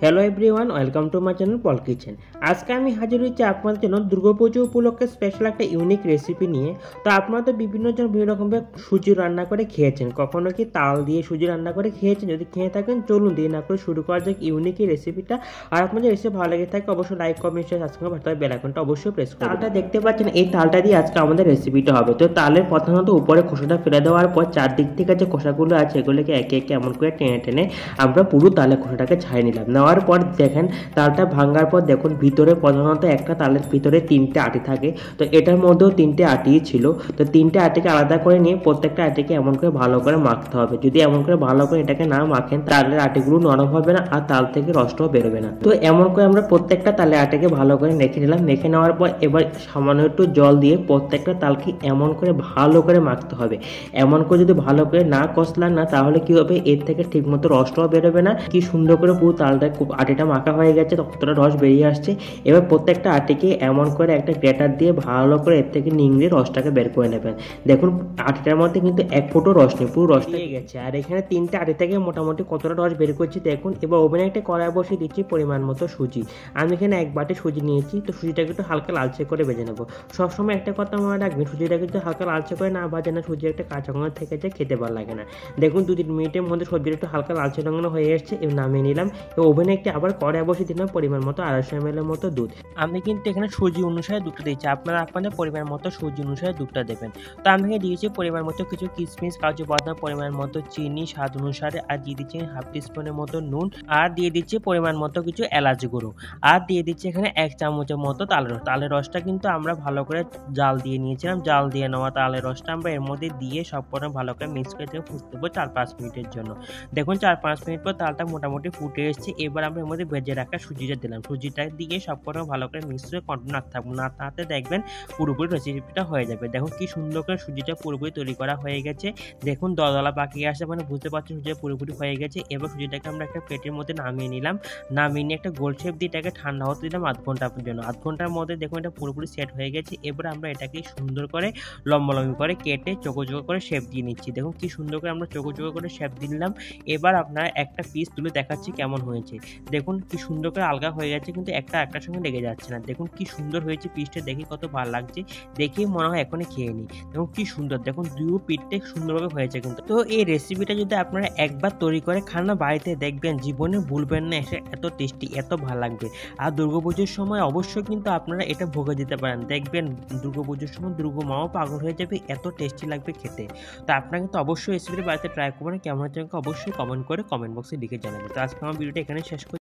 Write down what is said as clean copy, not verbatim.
Hello everyone, welcome to my channel Paul kitchen. আজকে আমি হাজির হয়েছি আপনাদের জন্য দুর্গাপুজো উপলক্ষে স্পেশাল একটা ইউনিক রেসিপি নিয়ে। তো আপনারা তো বিভিন্ন রকমের সুজি রান্না করে খেয়েছেন, কখনো কি তাল দিয়ে সুজি রান্না করে খেয়েছেন? যদি খেয়ে থাকেন চলুন দিয়ে না করে শুরু করা যাক ইউনিক এই রেসিপিটা। আর আপনাদের রেসিপি ভালো লেগে থাকে অবশ্যই লাইক কমেন্ট শেয়ার সাবস্ক্রাইব করতে হবে, বেল আইকনটা অবশ্যই প্রেস করুন। তালটা দেখতে পাচ্ছেন, এই তালটা দিয়ে আজকে আমাদের রেসিপিটা হবে। তো তালের প্রথমত উপরে খোসাটা ফেলে দেওয়ার পর চারদিক থেকে যে খোসাগুলো আছে এগুলোকে একে একে এমন করে টেনে টেনে আমরা পুরো তালের খোসাটাকে ছাড়িয়ে নিলাম। নেওয়ার পর দেখেন তালটা ভাঙার পর দেখুন ভিতরে প্রধানত একটা তালের ভিতরে তিনটে আটি থাকে। তো এটার মধ্যেও তিনটে আটি ছিল। তো তিনটে আটিকে আলাদা করে নিয়ে প্রত্যেকটা আটিকে এমন করে ভালো করে মাখতে হবে। যদি এমন করে ভালো করে এটাকে না মাখেন তালের আটিগুলো নরম হবে না আর তাল থেকে রসটাও বেরোবে না। তো এমন করে আমরা প্রত্যেকটা তালের আটিকে ভালো করে মেখে নিলাম। মেখে নেওয়ার পর এবার সামান্য একটু জল দিয়ে প্রত্যেকটা তালকে এমন করে ভালো করে মাখতে হবে। এমন করে যদি ভালো করে না কষলান না তাহলে কি হবে, এর থেকে ঠিক মতো রসটাও বেরোবে না। কি সুন্দর করে পুরো তালটা খুব আটিটা মাখা হয়ে গেছে, কতটা রস বেরিয়ে আসছে। এবার প্রত্যেকটা আটিকে এমন করে একটা গ্রেটার দিয়ে ভালো করে এর থেকে নিংড়ে রসটাকে বের করে নেবেন। দেখুন আটিটার মধ্যে কিন্তু এক ফোঁটো রস নেই, পুরো রস দিয়ে গেছে। আর এখানে তিনটে আটি থেকে মোটামুটি কতটা রস বের করছি দেখুন। এবার ওভেনে একটা কড়াই বসিয়ে দিচ্ছি পরিমাণ মতো সুজি। আমি এখানে এক বাটি সুজি নিয়েছি। তো সুজিটাকে একটু হালকা লালচে করে ভেজে নেবো। সবসময় একটা কথা মনে রাখবেন, সুজিটাকে যদি হালকা লালচে করে না ভাজে না, সুজি একটা কাঁচা গন্ধ থেকে যায়, খেতে ভালো লাগে না। দেখুন 2-3 মিনিটের মধ্যে সবজিটা একটু হালকা লালচে রঙের হয়ে এসছে। এবার নামিয়ে নিলাম। ওভেনে একটি আবার কড়াই বসিয়ে দিলাম পরিমাণ মতো 250 ml এর মতো দুধ। আমি কিন্তু এখানে সুজি অনুসারে দুধটা দিচ্ছি, আপনারা আপনাদের পরিমাণ মতো সুজি অনুসারে দুধটা দেবেন। তো আমি এখানে দিয়েছি পরিমাণ মতো কিছু কিশমিশ, কাজু বাদাম, পরিমাণ মতো চিনি স্বাদ অনুসারে, আর দিয়ে দিচ্ছি হাফ টিস্পুনের মতো নুন, আর দিয়ে দিচ্ছি পরিমাণ মতো কিছু এলাচ গুঁড়ো, আর দিয়ে দিচ্ছি এখানে 1 চামচের মতো তালের রস। তালের রসটা কিন্তু আমরা ভালো করে জাল দিয়ে নিয়েছিলাম। জাল দিয়ে নেওয়া তালের রসটা আমরা এর মধ্যে দিয়ে সবকটা ভালো করে মিক্স করে দিয়ে ফুটতে দেবো 4-5 মিনিটের জন্য। দেখুন 4-5 মিনিট পর তালটা মোটামুটি ফুটে এসেছে। এবার আমরা এর মধ্যে ভেজে রাখা সুজিটা দিলাম। সুজিটা দিয়ে সবকটা ভালো করে মিক্স করে কন্টিনিউ নাড়তে থাকবো। নাড়তে দেখবেন পুরোপুরি রেসিপিটা হয়ে যাবে। দেখুন কি সুন্দর করে সুজিটা পুরোপুরি তৈরি করা হয়ে গেছে। দেখুন দলা পাকি আসছে, মানে বুঝতে পারছেন সুজিটা পুরোপুরি হয়ে গেছে। এবার সুজিটাকে আমরা একটা প্লেটের মধ্যে নামিয়ে নিলাম। নামিয়ে নিয়ে একটা গোল শেপ দিয়ে এটাকে ঠান্ডা হতে দিলাম 1/2 ঘন্টার জন্য। 1/2 ঘন্টার মধ্যে দেখুন এটা পুরোপুরি সেট হয়ে গেছে। এবার আমরা এটাকে সুন্দর করে লম্বা করে কেটে চৌকো করে শেপ দিয়ে নিচ্ছি। দেখুন কি সুন্দর করে আমরা চৌকো করে শেপ দিলাম। এবার আপনারা একটা পিস তুলে দেখাচ্ছি কেমন হয়েছে। দেখুন কি সুন্দর করে আলগা হয়ে গেছে, কিন্তু একটা একটার সঙ্গে লেগে যাচ্ছে না। দেখুন কি সুন্দর হয়েছে, পিসটা দেখে কত ভালো লাগছে, দেখেই মনে হয় এখনই খেয়ে নিই। দেখুন কি সুন্দর, দেখুন দুই পিঠটা সুন্দরভাবে হয়েছে কিন্তু। তো এই রেসিপিটা যদি আপনারা একবার তৈরি করে খান না বাড়িতে, দেখবেন জীবনে ভুলবেন না, এত টেস্টি এত ভালো লাগবে। আর দুর্গাপুজোর সময় অবশ্যই কিন্তু আপনারা এটা ভোগে দিতে পারেন। দেখবেন দুর্গাপুজোর সময় দুর্গামাও পাগল হয়ে যাবে, এত টেস্টি লাগবে খেতে। তো আপনারা কিন্তু অবশ্যই রেসিপিটা বাড়িতে ট্রাই করবেন। কেমন হচ্ছে অবশ্যই কমেন্ট বক্সে লিখে জানাবেন। তো আজকে আমার ভিডিওটা এখানে শেষ করছি।